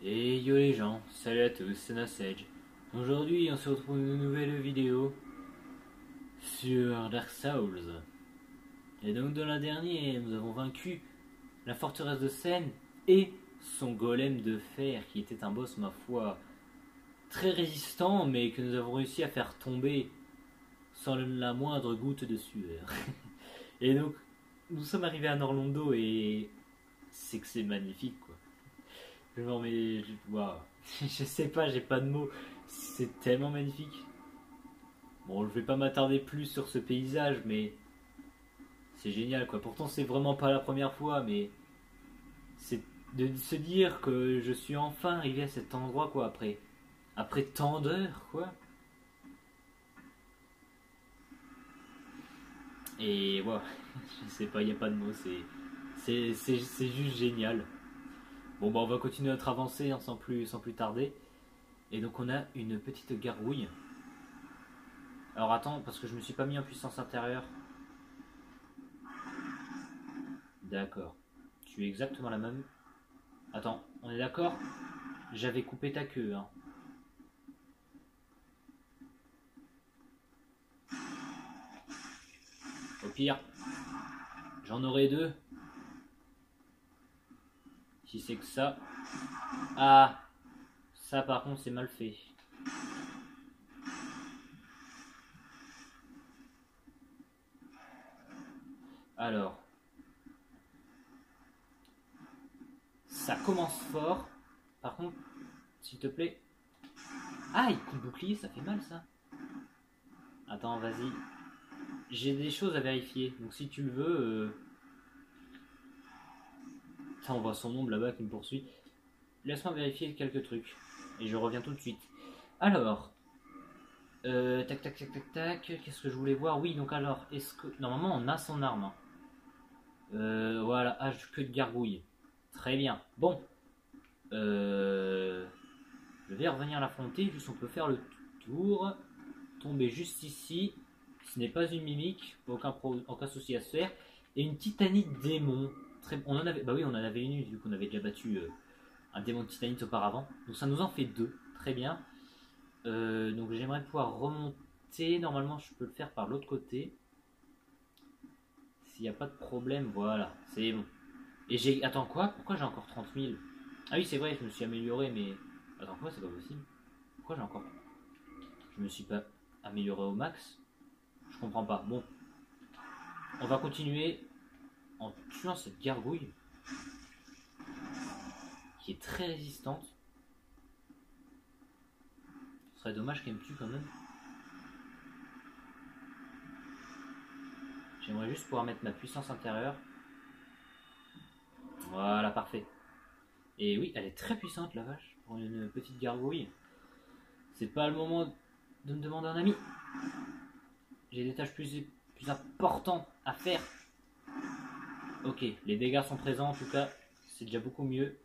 Et yo les gens, salut à tous, c'est Nassedge. Aujourd'hui on se retrouve pour une nouvelle vidéo sur Dark Souls. Et donc dans la dernière, nous avons vaincu la forteresse de Sen et son golem de fer qui était un boss ma foi très résistant mais que nous avons réussi à faire tomber sans la moindre goutte de sueur. Et donc nous sommes arrivés à Norlondo et c'est que c'est magnifique quoi. Genre mais waouh. Je sais pas, j'ai pas de mots. C'est tellement magnifique. Bon, je vais pas m'attarder plus sur ce paysage, mais c'est génial quoi. Pourtant, c'est vraiment pas la première fois, mais c'est de se dire que je suis enfin arrivé à cet endroit quoi après tant d'heures quoi. Et voilà, je sais pas, y a pas de mots. C'est juste génial. Bon bah on va continuer notre avancée hein, sans plus tarder. Et donc on a une petite gargouille. Alors attends, parce que je me suis pas mis en puissance intérieure. D'accord. Tu es exactement la même. Attends, on est d'accord? J'avais coupé ta queue, hein. Au pire, j'en aurai deux. Si c'est que ça. Ah, ça par contre c'est mal fait. Alors, ça commence fort. Par contre, s'il te plaît. Ah, il coupe bouclier, ça fait mal ça. Attends, vas-y. J'ai des choses à vérifier. Donc si tu le veux. Putain, on voit son ombre là-bas qui me poursuit. Laisse-moi vérifier quelques trucs. Et je reviens tout de suite. Alors, tac tac tac tac tac. Qu'est-ce que je voulais voir? Oui, donc alors, est-ce que. Normalement, on a son arme. Hein. Voilà, queue de gargouille. Très bien. Bon. Je vais revenir l'affronter. Juste, on peut faire le tour. Tomber juste ici. Ce n'est pas une mimique. Aucun souci à se faire. Et une titanite démon. On en avait, bah oui, on en avait une vu qu'on avait déjà battu un démon de titanite auparavant. Donc ça nous en fait deux. Très bien. Donc j'aimerais pouvoir remonter. Normalement, je peux le faire par l'autre côté. S'il n'y a pas de problème, voilà. C'est bon. Et j'ai. Attends, quoi? Pourquoi j'ai encore 30 000? Ah oui, c'est vrai, je me suis amélioré, mais. Attends, quoi? C'est pas possible. Pourquoi j'ai encore. Je me suis pas amélioré au max? Je comprends pas. Bon. On va continuer en tuant cette gargouille. Qui est très résistante. Ce serait dommage qu'elle me tue quand même. J'aimerais juste pouvoir mettre ma puissance intérieure. Voilà, parfait. Et oui, elle est très puissante la vache, pour une petite gargouille. C'est pas le moment de me demander un ami. J'ai des tâches plus importantes à faire. Ok, les dégâts sont présents en tout cas, c'est déjà beaucoup mieux.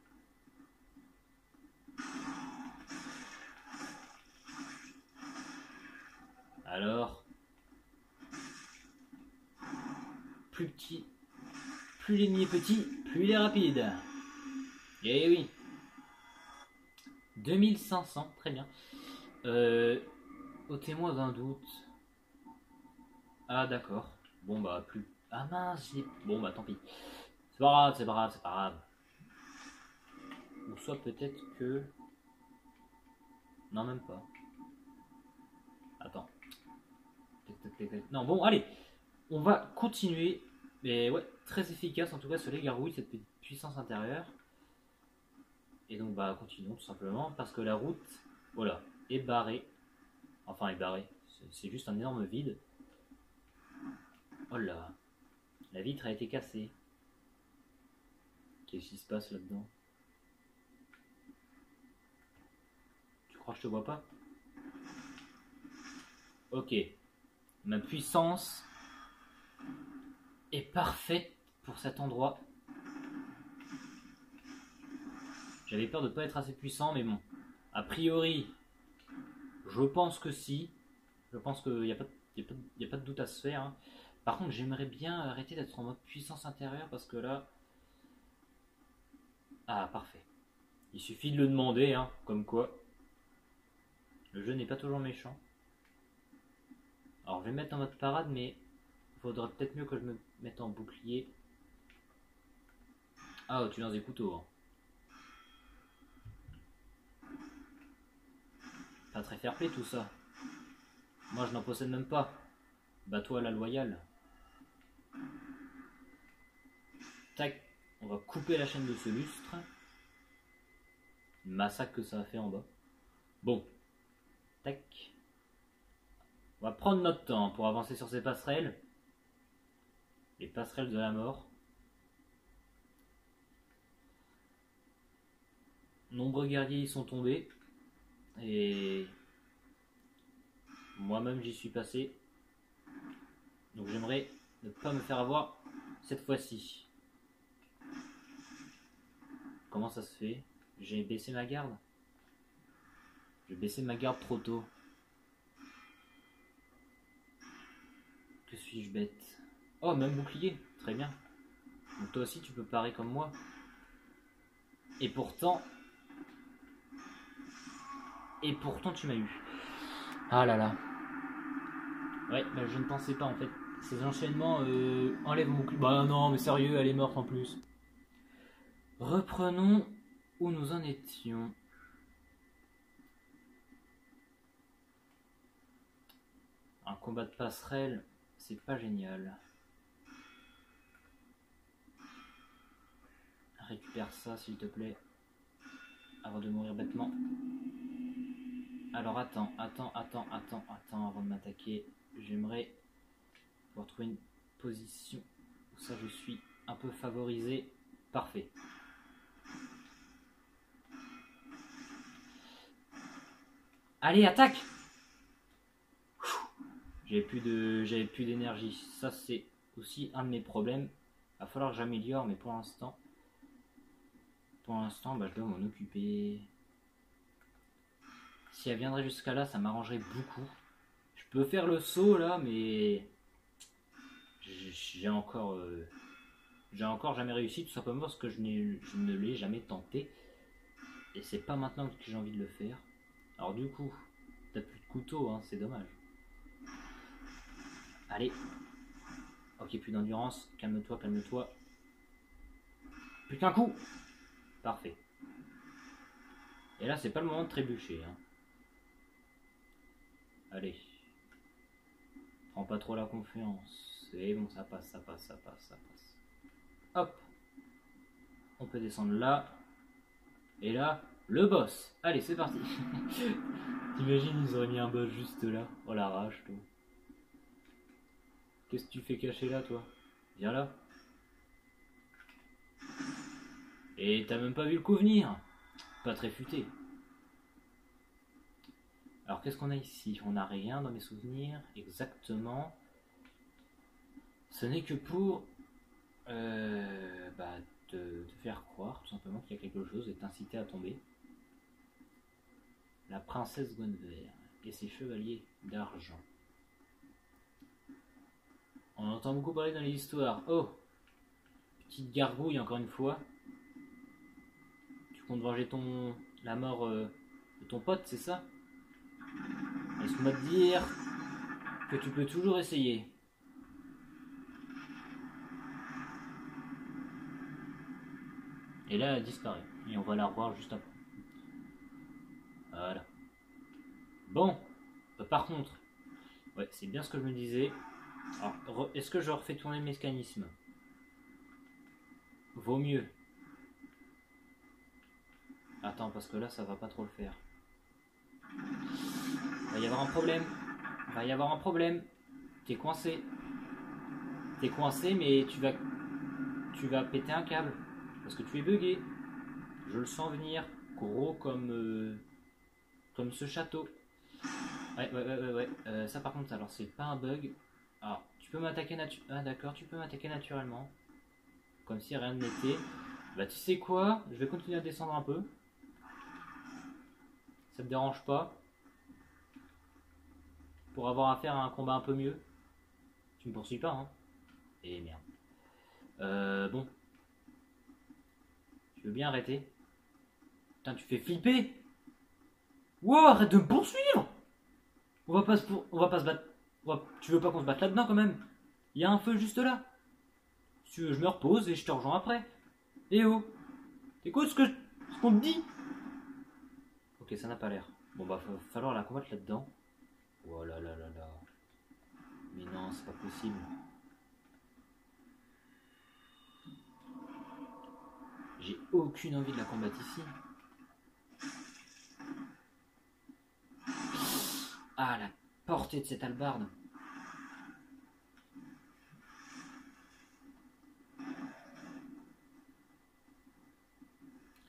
Alors, plus petit, plus l'ennemi est petit, plus il est rapide. Eh oui. 2500, très bien. Ôtez-moi d'un doute. Ah d'accord. Bon bah plus. Ah mince, bon bah tant pis. C'est pas grave, c'est pas grave, c'est pas grave. Ou soit peut-être que. Non même pas. Attends. Non bon allez. On va continuer. Mais ouais, très efficace en tout cas sur les gargouilles, cette petite puissance intérieure. Et donc bah continuons tout simplement parce que la route, voilà, est barrée. Enfin est barrée. C'est juste un énorme vide. Oh là. La vitre a été cassée. Qu'est-ce qui se passe là-dedans? Tu crois que je te vois pas? Ok. Ma puissance est parfaite pour cet endroit. J'avais peur de ne pas être assez puissant, mais bon. A priori, je pense que si. Je pense qu'il n'y a, a pas de doute à se faire. Hein. Par contre, j'aimerais bien arrêter d'être en mode puissance intérieure parce que là. Ah, parfait. Il suffit de le demander, hein, comme quoi. Le jeu n'est pas toujours méchant. Alors je vais me mettre en mode parade, mais il faudrait peut-être mieux que je me mette en bouclier. Ah, oh, tu lances des couteaux. Hein. Pas très fair-play tout ça. Moi je n'en possède même pas. Bats-toi la loyale. Tac, on va couper la chaîne de ce lustre. Le massacre que ça a fait en bas. Bon. Tac. On va prendre notre temps pour avancer sur ces passerelles. Les passerelles de la mort. Nombreux guerriers y sont tombés. Et moi-même j'y suis passé. Donc j'aimerais ne pas me faire avoir cette fois-ci. Comment ça se fait? J'ai baissé ma garde? J'ai baissé ma garde trop tôt. Que suis-je bête? Oh, même bouclier, très bien. Donc toi aussi tu peux parer comme moi. Et pourtant tu m'as eu. Ah là là. Ouais, bah je ne pensais pas en fait. Ces enchaînements enlèvent mon bouclier. Bah non, mais sérieux, elle est morte en plus. Reprenons où nous en étions. Un combat de passerelle, c'est pas génial. Récupère ça s'il te plaît. Avant de mourir bêtement. Alors attends avant de m'attaquer. J'aimerais pouvoir trouver une position où ça je suis un peu favorisé. Parfait. Allez, attaque! J'avais plus d'énergie. Ça c'est aussi un de mes problèmes. Va falloir que j'améliore, mais pour l'instant, bah, je dois m'en occuper. Si elle viendrait jusqu'à là, ça m'arrangerait beaucoup. Je peux faire le saut là, mais j'ai encore jamais réussi, tout simplement parce que je ne l'ai jamais tenté. Et c'est pas maintenant que j'ai envie de le faire. Alors du coup, t'as plus de couteau, hein, c'est dommage. Allez. Ok, plus d'endurance. Calme-toi, calme-toi. Plus qu'un coup. Parfait. Et là, c'est pas le moment de trébucher. Hein. Allez. Prends pas trop la confiance. C'est bon, ça passe, ça passe, ça passe, ça passe. Hop. On peut descendre là. Et là, le boss. Allez, c'est parti. T'imagines, ils auraient mis un boss juste là. Oh la rage, toi. Qu'est-ce que tu fais cacher là, toi? Viens là. Et t'as même pas vu le coup venir. Pas très futé. Alors qu'est-ce qu'on a ici? On n'a rien dans mes souvenirs. Exactement. Ce n'est que pour te faire croire tout simplement qu'il y a quelque chose et t'inciter à tomber. La princesse Guenevere et ses chevaliers d'argent. On entend beaucoup parler dans les histoires. Oh, petite gargouille encore une fois. Tu comptes venger la mort de ton pote, c'est ça? Laisse-moi te dire que tu peux toujours essayer. Et là, elle disparaît. Et on va la revoir juste après. Voilà. Bon. Par contre, ouais, c'est bien ce que je me disais. Alors, est-ce que je refais tourner le mécanisme? Vaut mieux. Attends, parce que là, ça va pas trop le faire. Va y avoir un problème. Va y avoir un problème. T'es coincé. T'es coincé, mais tu vas péter un câble. Parce que tu es bugué. Je le sens venir. Gros comme ce château. Ouais. Ça par contre, alors c'est pas un bug. Alors, tu peux m'attaquer Ah d'accord, tu peux m'attaquer naturellement. Comme si rien n'était. Bah tu sais quoi? Je vais continuer à descendre un peu. Ça te dérange pas? Pour avoir affaire à un combat un peu mieux. Tu me poursuis pas, hein? Eh merde. Bon. Tu veux bien arrêter? Putain, tu fais flipper. Wow, arrête de me poursuivre. On va pas se battre. Tu veux pas qu'on se batte là-dedans quand même? Il y a un feu juste là. Si tu veux, je me repose et je te rejoins après. Eh oh, t'écoutes ce qu'on te dit? Ok, ça n'a pas l'air. Bon bah, va falloir la combattre là-dedans. Oh là là là là. Mais non, c'est pas possible. J'ai aucune envie de la combattre ici. Ah, la portée de cette hallebarde.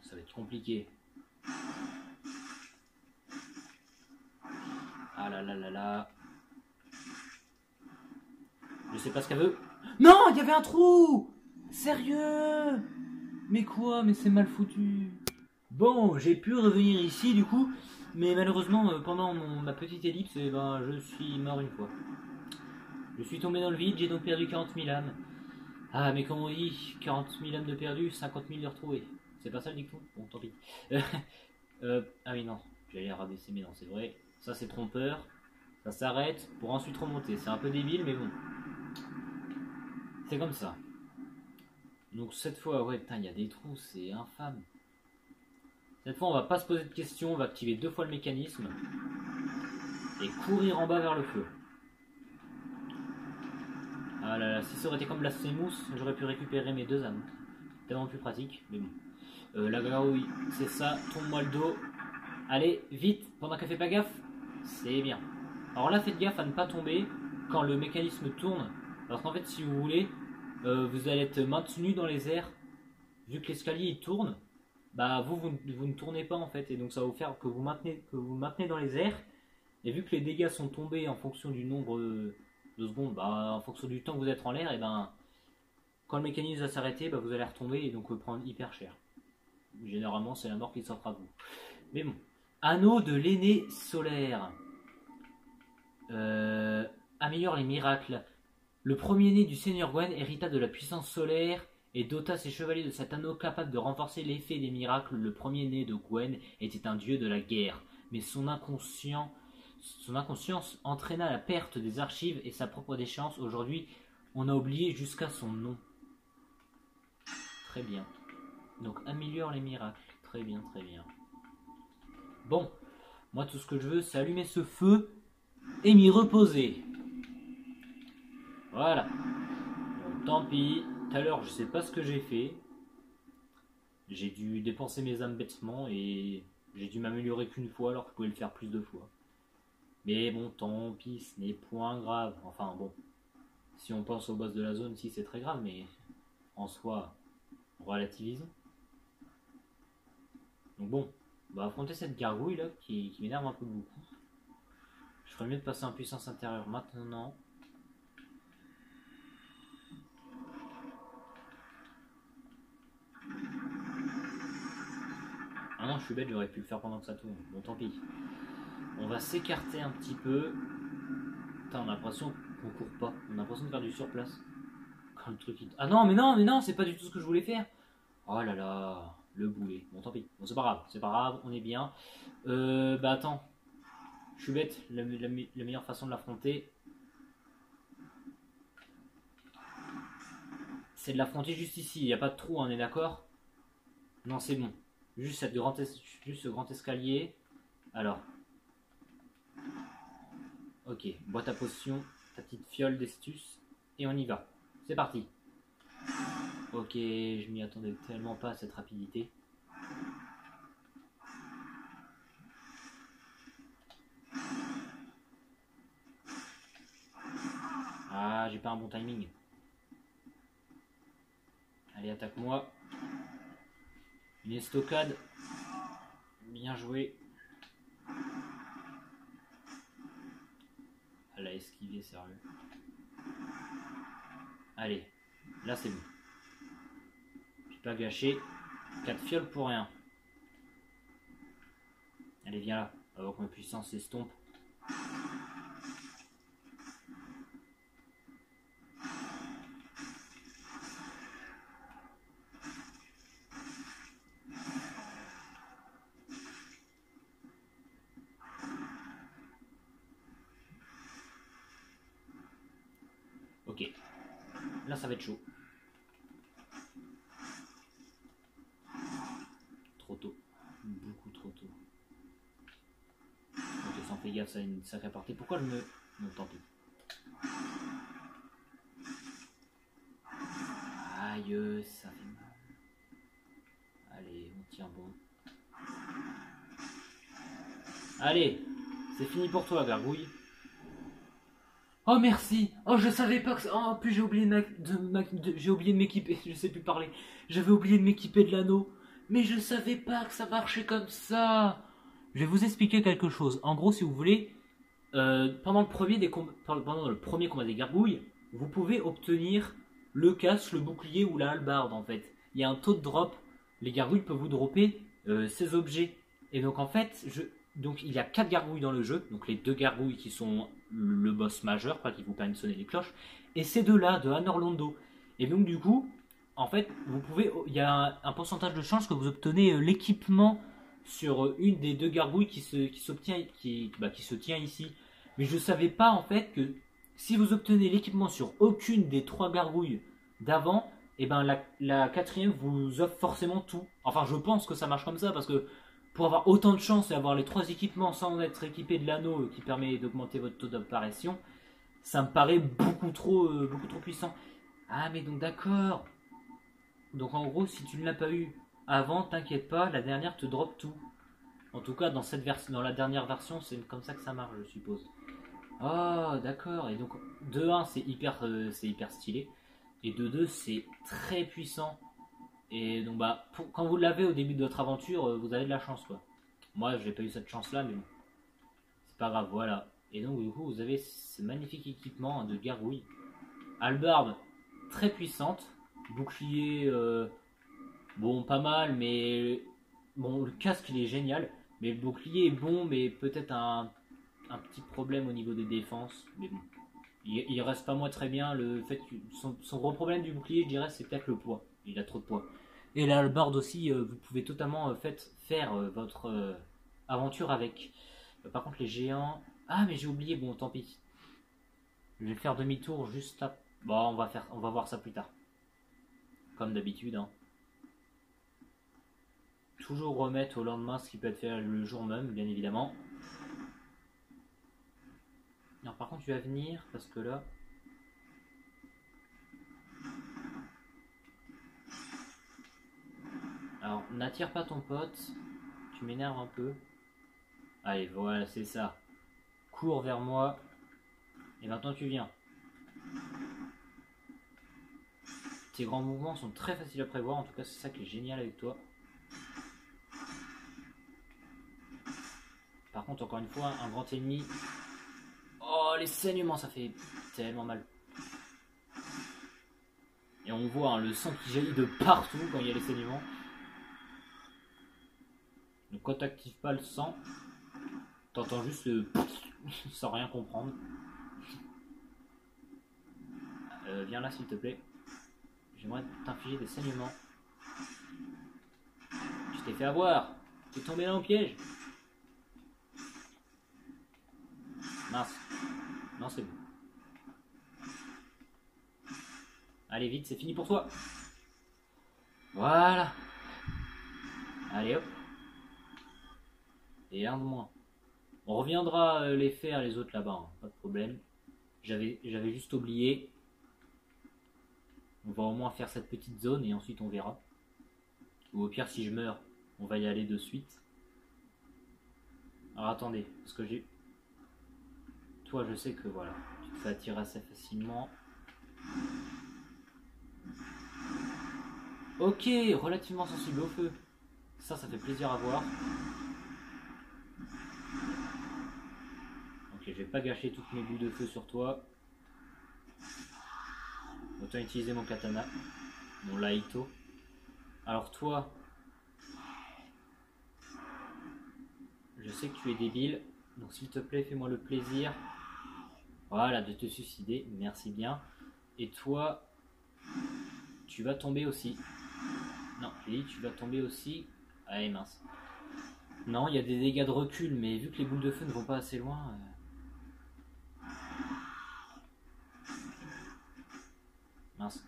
Ça va être compliqué. Ah là là là là. Je sais pas ce qu'elle veut. Non, il y avait un trou. Sérieux? Mais quoi? Mais c'est mal foutu. Bon, j'ai pu revenir ici du coup, mais malheureusement pendant ma petite ellipse, eh ben, je suis mort une fois. Je suis tombé dans le vide, j'ai donc perdu 40 000 âmes. Ah, mais comme on dit, 40 000 âmes de perdu, 50 000 de retrouvés. C'est pas ça le dicton? Bon, tant pis. Ah oui, non, j'allais rabaisser, mais non, c'est vrai. Ça, c'est trompeur. Ça s'arrête pour ensuite remonter. C'est un peu débile, mais bon. C'est comme ça. Donc cette fois, ouais, putain, il y a des trous, c'est infâme. Cette fois, on va pas se poser de questions, on va activer 2 fois le mécanisme et courir en bas vers le feu. Ah là là, si ça aurait été comme Blasphemous, j'aurais pu récupérer mes 2 âmes. Tellement plus pratique, mais bon. La gargouille, c'est ça, tourne-moi le dos. Allez, vite, pendant qu'elle fait pas gaffe. C'est bien. Alors là, faites gaffe à ne pas tomber quand le mécanisme tourne. Parce qu'en fait, si vous voulez, vous allez être maintenu dans les airs. Vu que l'escalier il tourne, bah vous ne tournez pas en fait. Et donc ça va vous faire que vous maintenez dans les airs. Et vu que les dégâts sont tombés en fonction du nombre de secondes, bah en fonction du temps que vous êtes en l'air, et ben quand le mécanisme va s'arrêter, bah, vous allez retomber et donc prendre hyper cher. Généralement, c'est la mort qui sortira de vous. Mais bon. Anneau de l'aîné solaire. Améliore les miracles. Le premier-né du Seigneur Gwen hérita de la puissance solaire et dota ses chevaliers de cet anneau capable de renforcer l'effet des miracles. Le premier-né de Gwen était un dieu de la guerre, mais son inconscience entraîna la perte des archives et sa propre déchéance. Aujourd'hui, on a oublié jusqu'à son nom. Très bien. Donc améliore les miracles. Très bien, très bien. Bon, moi tout ce que je veux, c'est allumer ce feu et m'y reposer. Voilà. Donc, tant pis. Tout à l'heure, je sais pas ce que j'ai fait. J'ai dû dépenser mes âmes bêtement et j'ai dû m'améliorer qu'une fois alors que je pouvais le faire plus de fois. Mais bon, tant pis, ce n'est point grave. Enfin bon, si on pense au boss de la zone, si c'est très grave, mais en soi, relativisons. Donc bon, on va affronter cette gargouille là qui m'énerve un peu beaucoup. Je ferais mieux de passer en puissance intérieure maintenant. Ah non, je suis bête, j'aurais pu le faire pendant que ça tourne. Bon, tant pis. On va s'écarter un petit peu. Putain, on a l'impression qu'on court pas. On a l'impression de faire du surplace. Quand le truc... Ah non, mais non, c'est pas du tout ce que je voulais faire. Oh là là, le boulet. Bon, tant pis. Bon, c'est pas grave, on est bien. Bah attends. Je suis bête. La meilleure façon de l'affronter, c'est de l'affronter juste ici. Il n'y a pas de trou, on est d'accord? Non, c'est bon. Juste ce grand escalier. Alors. Ok, boîte à potions, ta petite fiole d'estus, et on y va. C'est parti. Ok, je m'y attendais tellement pas à cette rapidité. Ah, j'ai pas un bon timing. Allez, attaque-moi. Une estocade. Bien joué. Elle a esquivé, sérieux. Allez, là c'est bon. J'ai pas gâché. 4 fioles pour rien. Allez, viens là, avant que ma puissance s'estompe. Là, ça va être chaud. Trop tôt. Beaucoup trop tôt. Ok, sans faire gaffe, ça a une sacrée portée. Pourquoi je me... Non, tant pis. Aïe, ça fait mal. Allez, on tient bon. Allez, c'est fini pour toi, gargouille. Oh merci. Oh je savais pas que ça... Oh en plus j'ai oublié j'ai oublié de m'équiper. Je sais plus parler. J'avais oublié de m'équiper de l'anneau. Mais je savais pas que ça marchait comme ça. Je vais vous expliquer quelque chose. En gros, si vous voulez, pendant le premier combat des gargouilles, vous pouvez obtenir le casque, le bouclier ou la hallebarde en fait. Il y a un taux de drop. Les gargouilles peuvent vous dropper ces objets. Et donc en fait, donc il y a 4 gargouilles dans le jeu. Donc les 2 gargouilles qui sont le boss majeur, qui vous permet de sonner les cloches. Et ces deux-là de Anor Londo. Et donc du coup, en fait, il y a un pourcentage de chance que vous obtenez l'équipement sur une des 2 gargouilles qui se tient ici. Mais je savais pas en fait que si vous obtenez l'équipement sur aucune des 3 gargouilles d'avant, et ben la quatrième vous offre forcément tout. Enfin, je pense que ça marche comme ça parce que pour avoir autant de chance et avoir les 3 équipements sans être équipé de l'anneau qui permet d'augmenter votre taux d'apparition, ça me paraît beaucoup trop puissant. Ah mais donc d'accord. Donc en gros, si tu ne l'as pas eu avant, t'inquiète pas, la dernière te drop tout. En tout cas, dans la dernière version, c'est comme ça que ça marche, je suppose. Oh, d'accord. Et donc, de 1, c'est hyper stylé. Et de 2, c'est très puissant. Et donc, quand vous l'avez au début de votre aventure, vous avez de la chance, quoi. Moi, j'ai pas eu cette chance-là, mais bon. C'est pas grave, voilà. Et donc, du coup, vous avez ce magnifique équipement de gargouille. Hallebarde, très puissante. Bouclier, bon, pas mal, mais... Bon, le casque, il est génial. Mais le bouclier est bon, mais peut-être un petit problème au niveau des défenses. Mais bon, il reste pas moi très bien. Le fait que son gros problème du bouclier, je dirais, c'est peut-être le poids. Il a trop de poids. Et la hallebarde aussi, vous pouvez totalement faire votre aventure avec. Par contre, les géants... Ah, mais j'ai oublié, bon, tant pis. Je vais faire demi-tour juste là. Bon, on va voir ça plus tard. Comme d'habitude, hein. Toujours remettre au lendemain ce qui peut être fait le jour même, bien évidemment. Non, par contre, tu vas venir parce que là. Alors, n'attire pas ton pote. Tu m'énerves un peu. Allez, voilà, c'est ça. Cours vers moi. Et maintenant, tu viens. Tes grands mouvements sont très faciles à prévoir. En tout cas, c'est ça qui est génial avec toi. Par contre, encore une fois, un grand ennemi. Oh, les saignements, ça fait tellement mal. Et on voit le sang qui jaillit de partout quand il y a les saignements. Donc quand t'actives pas le sang, t'entends juste sans rien comprendre. Viens là s'il te plaît. J'aimerais t'infliger des saignements. Tu t'es fait avoir. Tu es tombé dans le piège. Mince. Non, c'est bon. Allez, vite, c'est fini pour toi. Voilà. Allez, hop. Et un de moins. On reviendra les faire, les autres là-bas. Hein. Pas de problème. J'avais juste oublié. On va au moins faire cette petite zone et ensuite on verra. Ou au pire, si je meurs, on va y aller de suite. Alors attendez, parce que j'ai... Toi, je sais que voilà, tu te fais attirer assez facilement. Ok, relativement sensible au feu. Ça fait plaisir à voir. Ok, je vais pas gâcher toutes mes boules de feu sur toi. Autant utiliser mon katana, mon laito. Alors toi, je sais que tu es débile, donc s'il te plaît, fais-moi le plaisir. Voilà, de te suicider, merci bien. Et toi, tu vas tomber aussi. Non, j'ai dit tu vas tomber aussi. Allez, mince. Non, il y a des dégâts de recul, mais vu que les boules de feu ne vont pas assez loin... Mince.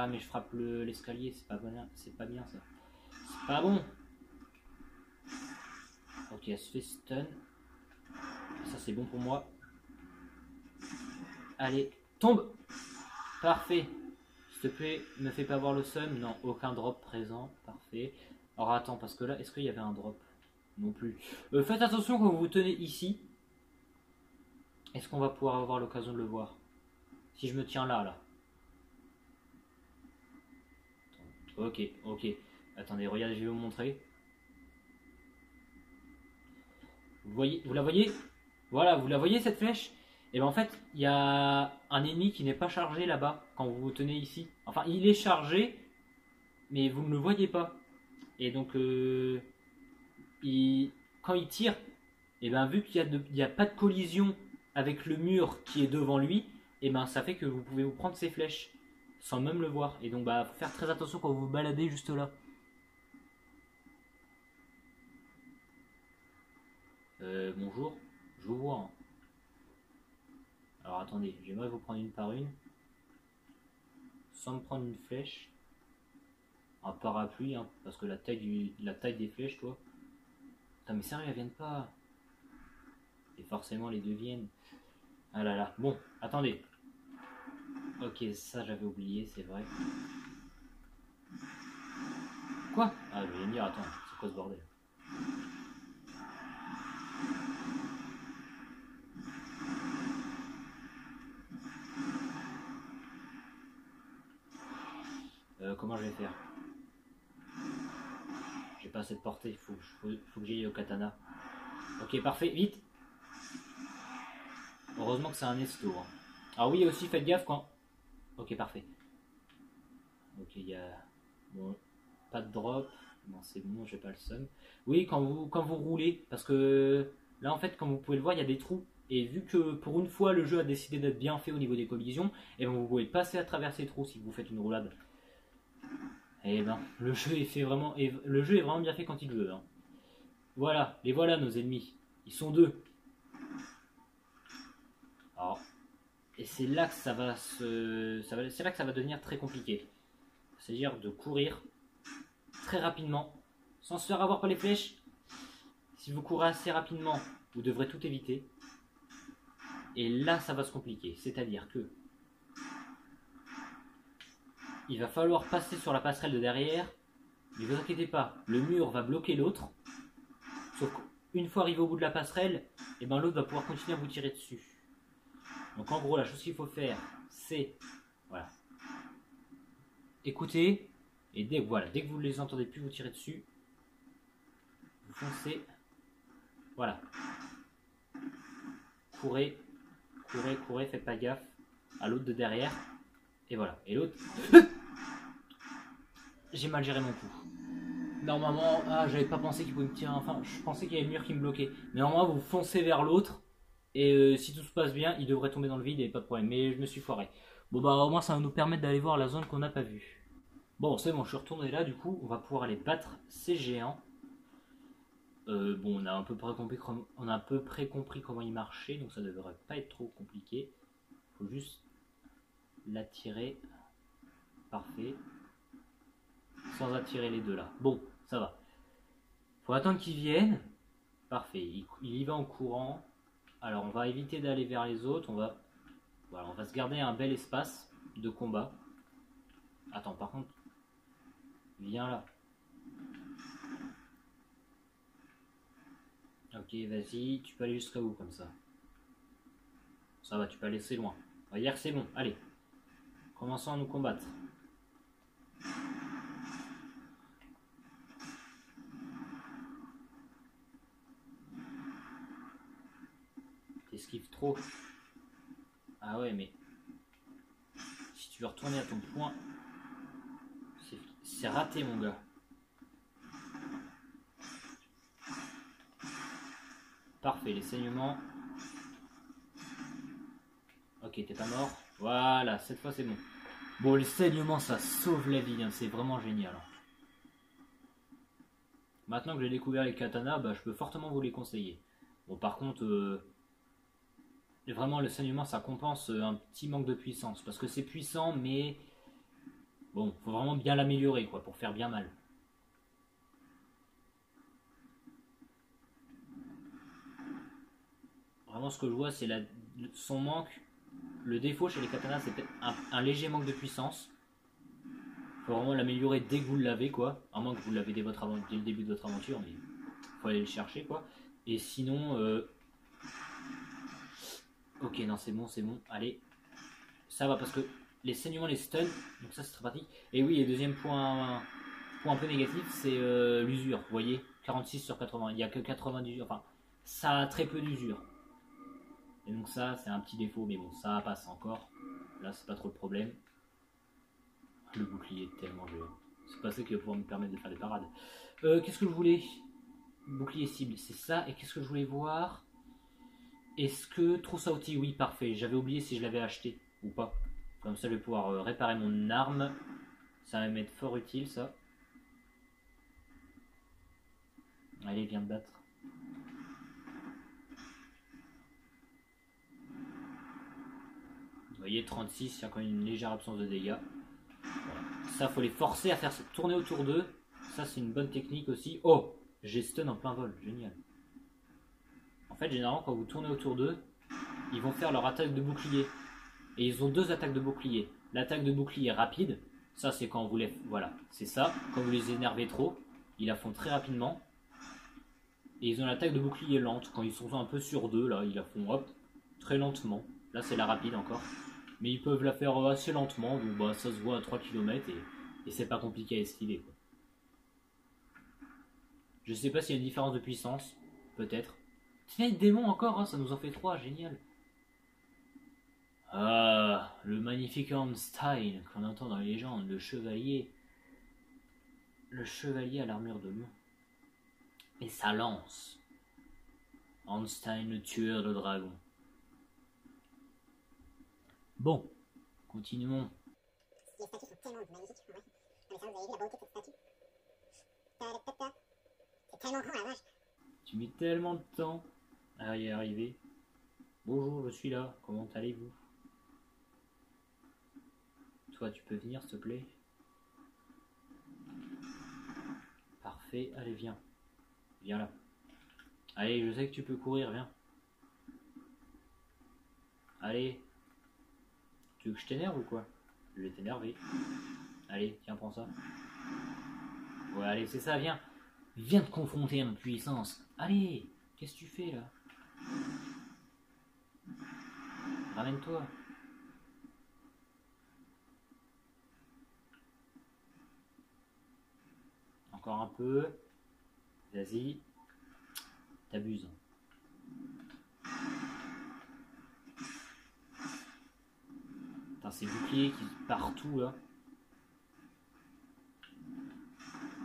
Ah, mais je frappe l'escalier, c'est pas bon, c'est pas bien ça. C'est pas bon. Ok, elle se fait stun. Ça, c'est bon pour moi. Allez, tombe. Parfait. S'il te plaît, ne fais pas voir le sun. Non, aucun drop présent. Parfait. Alors attends, parce que là, est-ce qu'il y avait un drop? Non plus. Faites attention quand vous vous tenez ici. Est-ce qu'on va pouvoir avoir l'occasion de le voir? Si je me tiens là. Ok, ok. Attendez, regardez, je vais vous montrer. Vous la voyez? Voilà, vous la voyez cette flèche? Et bien en fait, il y a un ennemi qui n'est pas chargé là-bas, quand vous vous tenez ici. Enfin, il est chargé, mais vous ne le voyez pas. Et donc, quand il tire, et ben vu qu'il n'y a pas de collision avec le mur qui est devant lui, et ben ça fait que vous pouvez vous prendre ses flèches sans même le voir. Et donc, bah, faut faire très attention quand vous vous baladez juste là. Bonjour, je vous vois. Hein. Alors attendez, j'aimerais vous prendre une par une. Sans me prendre une flèche. Un parapluie, hein, parce que la taille des flèches, toi. Putain, mais sérieux, elles viennent pas. Et forcément, les deux viennent. Ah là là. Bon, attendez. Ok, ça j'avais oublié, c'est vrai. Quoi? Ah, je vais me dire, attends, c'est quoi ce bordel? Comment je vais faire? J'ai pas assez de portée, faut que j'aille au katana. Ok, parfait, vite. Heureusement que c'est un esto. Hein. Ah oui, aussi faites gaffe quand... Ok, parfait. Ok, il y a... Bon, pas de drop. Non, c'est bon, j'ai pas le seum. Oui, quand vous roulez, parce que là, en fait, comme vous pouvez le voir, il y a des trous. Et vu que pour une fois, le jeu a décidé d'être bien fait au niveau des collisions, et ben, vous pouvez passer à travers ces trous si vous faites une roulade. Et ben, le jeu est vraiment bien fait quand il veut. Hein. Voilà, les voilà nos ennemis. Ils sont deux. Alors, et c'est là que c'est là que ça va devenir très compliqué. C'est-à-dire de courir très rapidement, sans se faire avoir par les flèches. Si vous courez assez rapidement, vous devrez tout éviter. Et là, ça va se compliquer. C'est-à-dire que il va falloir passer sur la passerelle de derrière. Ne vous inquiétez pas, le mur va bloquer l'autre. Sauf qu'une fois arrivé au bout de la passerelle, et ben l'autre va pouvoir continuer à vous tirer dessus. Donc en gros, la chose qu'il faut faire, c'est voilà, écoutez, et dès que vous ne les entendez plus vous tirer dessus, vous foncez, voilà, courez, faites pas gaffe à l'autre de derrière, et voilà, et l'autre, j'ai mal géré mon coup. Normalement, j'avais pas pensé qu'il pouvait me tirer, enfin, je pensais qu'il y avait le mur qui me bloquait, mais normalement vous foncez vers l'autre, et si tout se passe bien, il devrait tomber dans le vide et pas de problème, mais je me suis foiré. Bon bah au moins ça va nous permettre d'aller voir la zone qu'on n'a pas vue. Bon, c'est bon, je suis retourné là, du coup, on va pouvoir aller battre ces géants. Bon, on a à peu près compris comment il marchait, donc ça devrait pas être trop compliqué. Faut juste l'attirer. Parfait. Sans attirer les deux là. Bon, ça va. Faut attendre qu'ils viennent. Parfait. Il y va en courant. Alors, on va éviter d'aller vers les autres. Voilà, on va se garder un bel espace de combat. Attends, par contre, viens là. Ok, vas-y, tu peux aller jusqu'à où comme ça? Ça va, tu peux aller assez loin. On va dire que c'est bon, allez. Commençons à nous combattre. T'esquives trop. Ah ouais, mais... Si tu veux retourner à ton point... C'est raté, mon gars. Parfait, les saignements. Ok, t'es pas mort. Voilà, cette fois c'est bon. Bon, les saignements, ça sauve la vie, hein, c'est vraiment génial. Maintenant que j'ai découvert les katanas, bah, je peux fortement vous les conseiller. Bon, par contre, vraiment le saignement, ça compense un petit manque de puissance. Parce que c'est puissant, mais Bon, faut vraiment bien l'améliorer, quoi, pour faire bien mal. Vraiment, ce que je vois, c'est son manque. Le défaut chez les katanas, c'est peut-être un léger manque de puissance. Faut vraiment l'améliorer dès que vous l'avez, quoi. À moins que vous l'avez dès le début de votre aventure, mais faut aller le chercher, quoi. Et sinon, ok, non, c'est bon, c'est bon. Allez, ça va parce que les saignements, les stuns, donc ça c'est très pratique. Et oui, et deuxième point un peu négatif, c'est l'usure. Vous voyez, 46 sur 80, il n'y a que 80 d'usure. Enfin, ça a très peu d'usure. Et donc ça, c'est un petit défaut, mais bon, ça passe encore. Là, c'est pas trop le problème. Le bouclier est tellement géant. C'est pas ça qui va pouvoir me permettre de faire des parades. Qu'est-ce que je voulais? Bouclier cible, c'est ça. Et qu'est-ce que je voulais voir? Est-ce que trousse à outils? Oui, parfait. J'avais oublié si je l'avais acheté ou pas. Comme ça, je vais pouvoir réparer mon arme. Ça va m'être fort utile, ça. Allez, viens te battre. Vous voyez, 36, il y a quand même une légère absence de dégâts. Voilà. Ça, faut les forcer à faire tourner autour d'eux. Ça, c'est une bonne technique aussi. Oh, j'ai stun en plein vol. Génial. En fait, généralement, quand vous tournez autour d'eux, ils vont faire leur attaque de bouclier. Et ils ont deux attaques de bouclier. L'attaque de bouclier rapide, ça c'est quand vous les... Voilà, c'est ça. Quand vous les énervez trop, ils la font très rapidement. Et ils ont l'attaque de bouclier lente. Quand ils sont un peu sur deux, là, ils la font hop, très lentement. Là, c'est la rapide encore. Mais ils peuvent la faire assez lentement. Donc bah, ça se voit à 3 km et c'est pas compliqué à esquiver, quoi. Je sais pas s'il y a une différence de puissance. Peut-être. Tiens, démon encore, hein, ça nous en fait 3, génial. Ah, le magnifique Ornstein qu'on entend dans les légendes, le chevalier. Le chevalier à l'armure de lion. Et sa lance. Ornstein, le tueur de dragons. Bon, continuons. Les statues sont tellement magnifiques, ouais. Non mais ça, vous avez vu la beauté de cette statue? C'est tellement grand, la vache. Tu mets tellement de temps à y arriver. Bonjour, je suis là. Comment allez-vous? Toi, tu peux venir, s'il te plaît? Parfait. Allez, viens. Viens là. Allez, je sais que tu peux courir, viens. Allez. Tu veux que je t'énerve ou quoi? Je vais t'énerver. Allez, tiens, prends ça. Ouais, allez, c'est ça, viens. Viens te confronter à notre puissance. Allez, qu'est-ce que tu fais là? Ramène-toi. Encore un peu. Vas-y. T'abuses. Putain, ces boucliers qui partout là.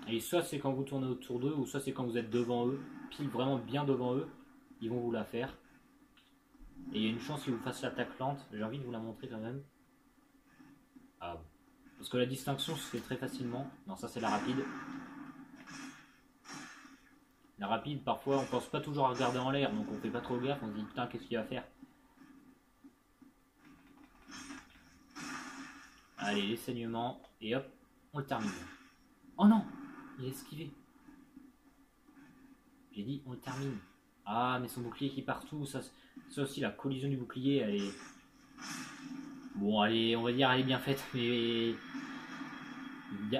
Et soit c'est quand vous tournez autour d'eux, ou soit c'est quand vous êtes devant eux, pile vraiment bien devant eux, ils vont vous la faire. Et il y a une chance qu'ils vous fassent l'attaque lente, j'ai envie de vous la montrer quand même. Ah bon. Parce que la distinction se fait très facilement. Non, ça c'est la rapide. La rapide, parfois on pense pas toujours à regarder en l'air, donc on fait pas trop gaffe, on se dit putain qu'est-ce qu'il va faire. Allez, les saignements, et hop, on le termine. Oh non, il a esquivé. J'ai dit on le termine. Ah mais son bouclier qui part tout, ça aussi la collision du bouclier elle est... Bon allez, on va dire elle est bien faite, mais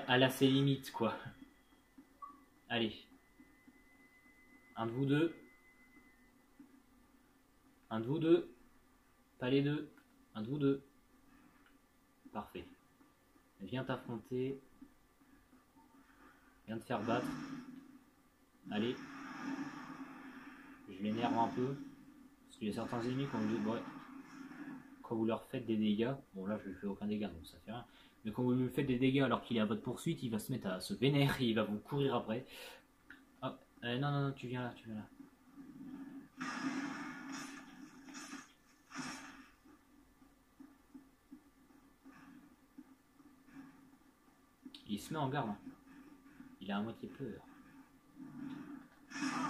elle a ses limites quoi. Allez. Un de vous deux. Un de vous deux. Pas les deux. Un de vous deux. Parfait. Viens t'affronter. Viens te faire battre. Allez. Je l'énerve un peu. Parce qu'il y a certains ennemis quand vous leur faites des dégâts. Bon là je lui fais aucun dégât donc ça fait rien. Mais quand vous lui faites des dégâts alors qu'il est à votre poursuite, il va se mettre à se vénérer et il va vous courir après. Oh, non, tu viens là, tu viens là. Il se met en garde. Hein. Il a à moitié peur.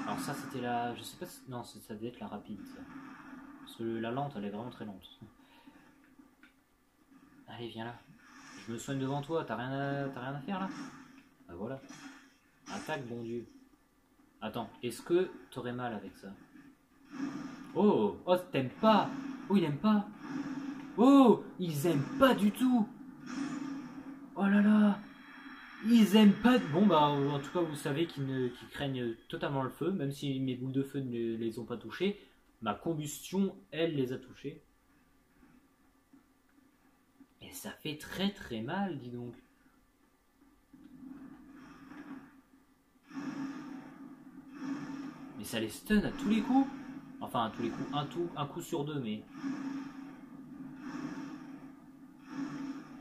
Alors ça c'était la... Je sais pas si... Non, ça devait être la rapide ça. Parce que la lente elle est vraiment très lente. Allez viens là. je me soigne devant toi, t'as rien à faire là? Bah voilà. Attaque, bon Dieu. Attends, est-ce que t'aurais mal avec ça? Oh, oh, t'aimes pas? Oh, il aime pas? Oh, ils aiment pas du tout! Oh là là! Ils aiment pas. Bon, bah, en tout cas, vous savez qu'ils craignent totalement le feu, même si mes boules de feu ne les ont pas touchés. Ma combustion, elle, les a touchés. Et ça fait très très mal, dis donc. Mais ça les stun à tous les coups. Enfin, à tous les coups, un coup sur deux, mais.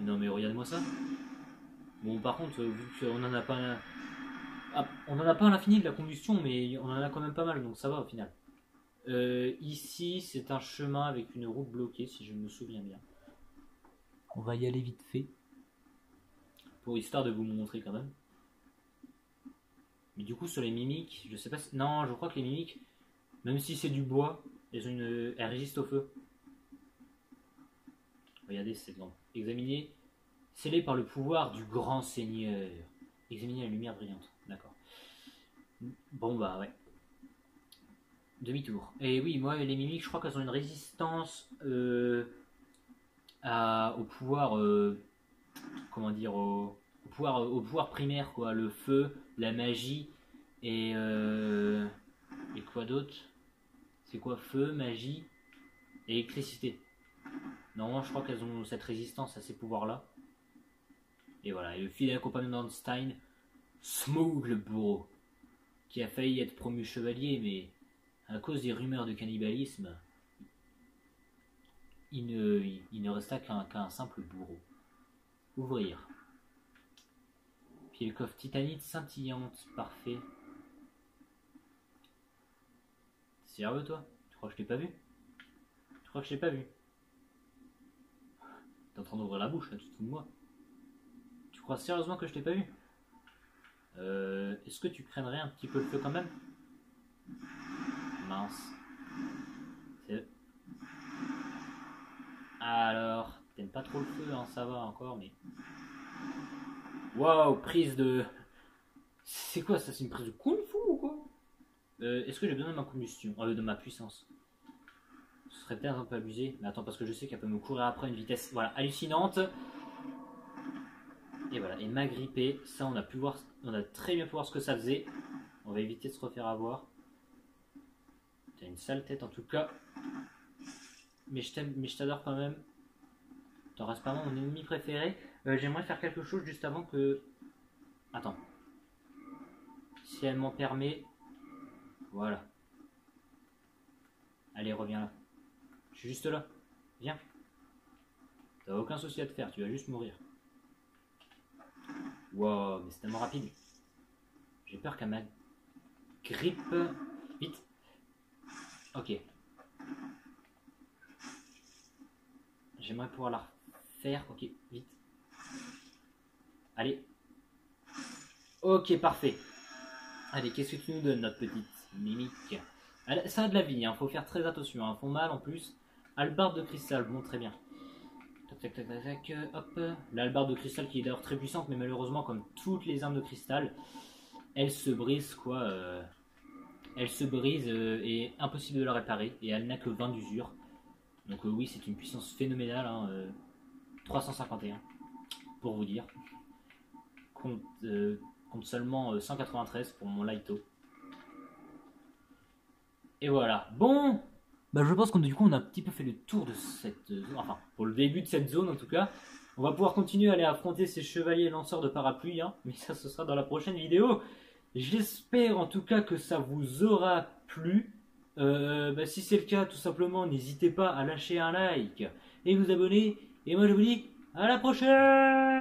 Non, mais regardez-moi ça. Bon, par contre, vu qu'on en a pas. On en a pas à l'infini de la combustion, mais on en a quand même pas mal, donc ça va au final. Ici, c'est un chemin avec une route bloquée, si je me souviens bien. On va y aller vite fait. Pour histoire de vous montrer quand même. Mais du coup, sur les mimiques, je sais pas si... Non, je crois que les mimiques, même si c'est du bois, elles résistent au feu. Regardez cet exemple. Examiner, scellé par le pouvoir du grand seigneur. Examiner la lumière brillante. D'accord. Bon bah ouais. Demi-tour. Et oui, moi les mimiques, je crois qu'elles ont une résistance au pouvoir, comment dire, au pouvoir primaire quoi, le feu, la magie et quoi d'autre? C'est quoi feu, magie et électricité? Non, je crois qu'elles ont cette résistance à ces pouvoirs-là. Et voilà, et le fidèle compagnon d'Einstein, Smaug le bourreau, qui a failli être promu chevalier, mais à cause des rumeurs de cannibalisme, il ne resta qu'un simple bourreau. Ouvrir. Puis le coffre titanite scintillante, parfait. Sérieux toi? Tu crois que je t'ai pas vu? Tu crois que je t'ai pas vu? T'es en train d'ouvrir la bouche là, tu te fous de moi. Tu crois sérieusement que je t'ai pas vu? Est-ce que tu craindrais un petit peu le feu quand même? Mince. Alors, t'aimes pas trop le feu, hein, ça va encore, mais... Waouh, prise de... C'est quoi ça? C'est une prise de kung fu ou quoi? Est-ce que j'ai besoin de ma combustion? De ma puissance? Ce serait peut-être un peu abusé, mais attends, parce que je sais qu'elle peut me courir après à une vitesse, voilà, hallucinante. Et voilà, et m'agripper, ça on a très bien pu voir ce que ça faisait. On va éviter de se refaire avoir. T'as une sale tête en tout cas. Mais je t'adore quand même. T'en restes pas mon ennemi préféré. J'aimerais faire quelque chose juste avant que... Attends. Si elle m'en permet... Voilà. Allez, reviens là. Je suis juste là. Viens. T'as aucun souci à te faire, tu vas juste mourir. Wow, mais c'est tellement rapide. J'ai peur qu'elle m'agrippe. Vite. Ok. J'aimerais pouvoir la refaire. Ok, vite. Allez. Ok, parfait. Allez, qu'est-ce que tu nous donnes, notre petite mimique? Ça a de la vie, hein. Faut faire très attention. Hein. Font mal en plus. Hallebarde de cristal, bon, très bien. Tac, tac, tac, tac, hop. L'hallebarde de cristal qui est d'ailleurs très puissante, mais malheureusement, comme toutes les armes de cristal, elle se brise, quoi. Elle se brise et impossible de la réparer. Et elle n'a que 20 d'usure. Donc oui, c'est une puissance phénoménale. Hein, 351, pour vous dire. Compte seulement 193 pour mon Laito. Et voilà. Bon, bah je pense qu'on du coup on a un petit peu fait le tour de cette zone. Enfin, pour le début de cette zone en tout cas. On va pouvoir continuer à aller affronter ces chevaliers lanceurs de parapluie. Hein, mais ça, ce sera dans la prochaine vidéo. J'espère en tout cas que ça vous aura plu. Si c'est le cas, tout simplement, n'hésitez pas à lâcher un like et vous abonner. Et moi je vous dis à la prochaine!